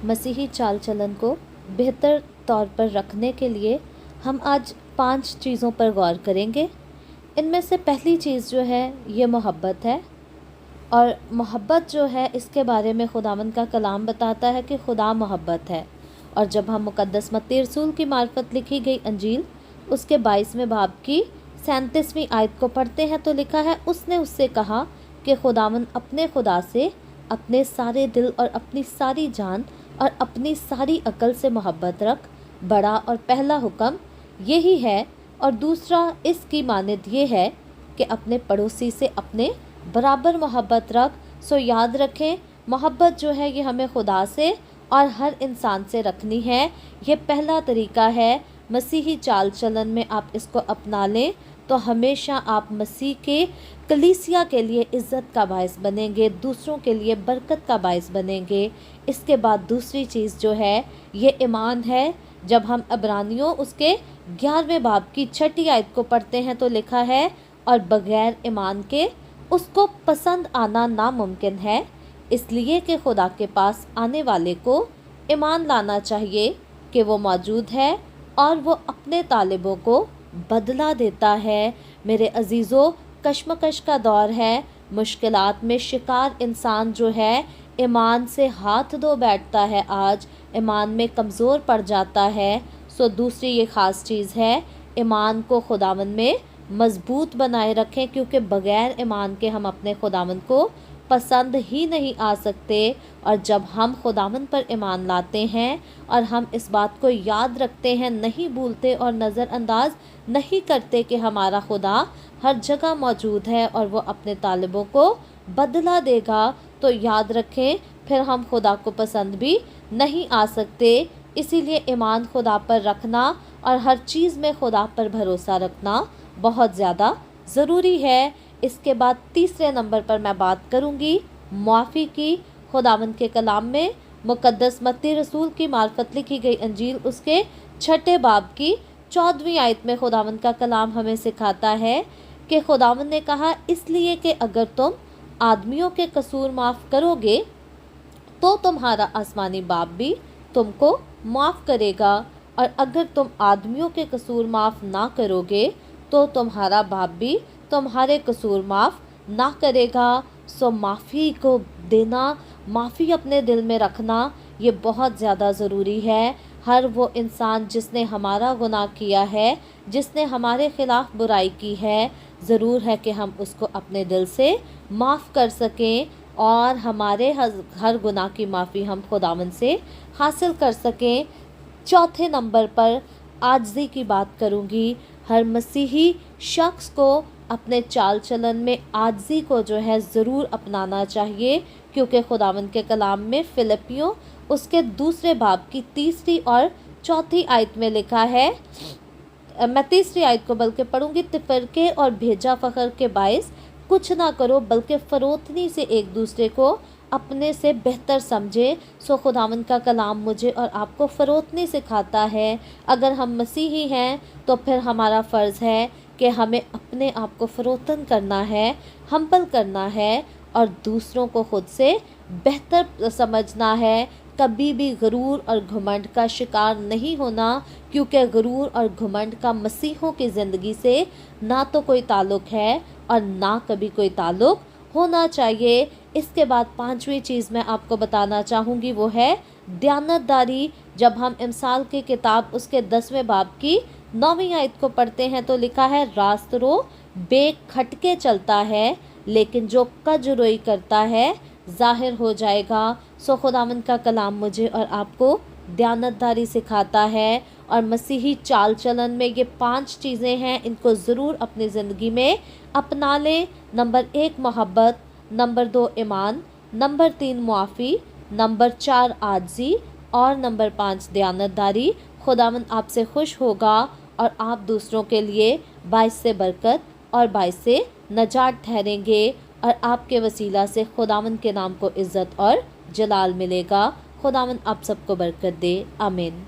मसीही चाल चलन को बेहतर तौर पर रखने के लिए हम आज 5 चीज़ों पर गौर करेंगे। इनमें से पहली चीज़ जो है ये मोहब्बत है, और मोहब्बत जो है इसके बारे में खुदावंद का कलाम बताता है कि खुदा मोहब्बत है। और जब हम मुक़द्दस मत्ती रसूल की मार्फत लिखी गई अंजील उसके 22वें बाब की 37वीं आयत को पढ़ते हैं तो लिखा है, उसने उससे कहा कि खुदावंद अपने खुदा से अपने सारे दिल और अपनी सारी जान और अपनी सारी अकल से मोहब्बत रख। बड़ा और पहला हुक्म यही है, और दूसरा इसकी मानद ये है कि अपने पड़ोसी से अपने बराबर मोहब्बत रख। सो याद रखें, मोहब्बत जो है ये हमें खुदा से और हर इंसान से रखनी है। ये पहला तरीका है मसीही चाल चलन में, आप इसको अपना लें तो हमेशा आप मसीह के कलीसिया के लिए इज़्ज़त का बायस बनेंगे, दूसरों के लिए बरकत का बायस बनेंगे। इसके बाद दूसरी चीज़ जो है ये ईमान है। जब हम इब्रानियों उसके 11वें बाब की 6ठी आयत को पढ़ते हैं तो लिखा है, और बग़ैर ईमान के उसको पसंद आना नामुमकिन है, इसलिए कि खुदा के पास आने वाले को ईमान लाना चाहिए कि वो मौजूद है और वो अपने तालिबों को बदला देता है। मेरे अजीज़ों, कश्मकश का दौर है, मुश्किलात में शिकार इंसान जो है ईमान से हाथ धो बैठता है, आज ईमान में कमज़ोर पड़ जाता है। सो दूसरी ये ख़ास चीज़ है, ईमान को खुदावंद में मज़बूत बनाए रखें, क्योंकि बग़ैर ईमान के हम अपने खुदावंद को पसंद ही नहीं आ सकते। और जब हम खुदावंद पर ईमान लाते हैं और हम इस बात को याद रखते हैं, नहीं भूलते और नज़रअंदाज नहीं करते कि हमारा खुदा हर जगह मौजूद है और वो अपने तालिबों को बदला देगा, तो याद रखें फिर हम खुदा को पसंद भी नहीं आ सकते। इसीलिए ईमान खुदा पर रखना और हर चीज़ में खुदा पर भरोसा रखना बहुत ज़्यादा ज़रूरी है। इसके बाद तीसरे नंबर पर मैं बात करूंगी मुआफ़ी की। खुदावंद के कलाम में मुक़द्दस मत्ती रसूल की मार्फत लिखी गई अंजील उसके 6ठे बाब की 14वीं आयत में खुदावंद का कलाम हमें सिखाता है कि खुदावंद ने कहा, इसलिए कि अगर तुम आदमियों के कसूर माफ़ करोगे तो तुम्हारा आसमानी बाप भी तुमको माफ़ करेगा, और अगर तुम आदमियों के कसूर माफ़ ना करोगे तो तुम्हारा बाप भी तुम्हारे कसूर माफ़ ना करेगा। सो माफ़ी को देना, माफ़ी अपने दिल में रखना ये बहुत ज़्यादा ज़रूरी है। हर वो इंसान जिसने हमारा गुनाह किया है, जिसने हमारे ख़िलाफ़ बुराई की है, ज़रूर है कि हम उसको अपने दिल से माफ़ कर सकें और हमारे हर गुनाह की माफ़ी हम खुदावंद से हासिल कर सकें। चौथे नंबर पर आजिज़ी की बात करूँगी। हर मसीही शख्स को अपने चाल चलन में आजिज़ी को जो है ज़रूर अपनाना चाहिए, क्योंकि खुदावंद के कलाम में फिलिपियों उसके 2 बाब की 3री और 4थी आयत में लिखा है, मैं 3री आयत को बल्कि पढ़ूंगी, तिफरके और भेजा फ़ख्र के बायस कुछ ना करो, बल्कि फ़रोतनी से एक दूसरे को अपने से बेहतर समझे। सो खुदावंद का कलाम मुझे और आपको फ़रोतनी सिखाता है। अगर हम मसीही हैं तो फिर हमारा फ़र्ज़ है कि हमें अपने आप को फ़रोतन करना है, हम्बल करना है और दूसरों को खुद से बेहतर समझना है। कभी भी गुरूर और घमंड का शिकार नहीं होना, क्योंकि गुरूर और घमंड का मसीहों की ज़िंदगी से ना तो कोई ताल्लुक़ है और ना कभी कोई ताल्लुक़ होना चाहिए। इसके बाद 5वीं चीज़ मैं आपको बताना चाहूँगी, वो है दयानतदारी। जब हम इमसाल की किताब उसके 10वें बाब की 9वीं आयत को पढ़ते हैं तो लिखा है, रास्तरो बेखटके चलता है, लेकिन जो कजरोई करता है ज़ाहिर हो जाएगा। सो खुदावंद का कलाम मुझे और आपको दयानतदारी सिखाता है, और मसीही चाल चलन में ये 5 चीज़ें हैं, इनको ज़रूर अपनी ज़िंदगी में अपना लें। नंबर 1 मोहब्बत, नंबर 2 ईमान, नंबर 3 मुआफ़ी, नंबर 4 आजिज़ी और नंबर 5 दयानतदारी। खुदावंद आपसे खुश होगा और आप दूसरों के लिए बाइस से बरकत और बाइस से नजात ठहरेंगे, और आपके वसीला से खुदावंद के नाम को इज़्ज़त और जलाल मिलेगा। खुदावंद आप सबको बरकत दे। आमीन।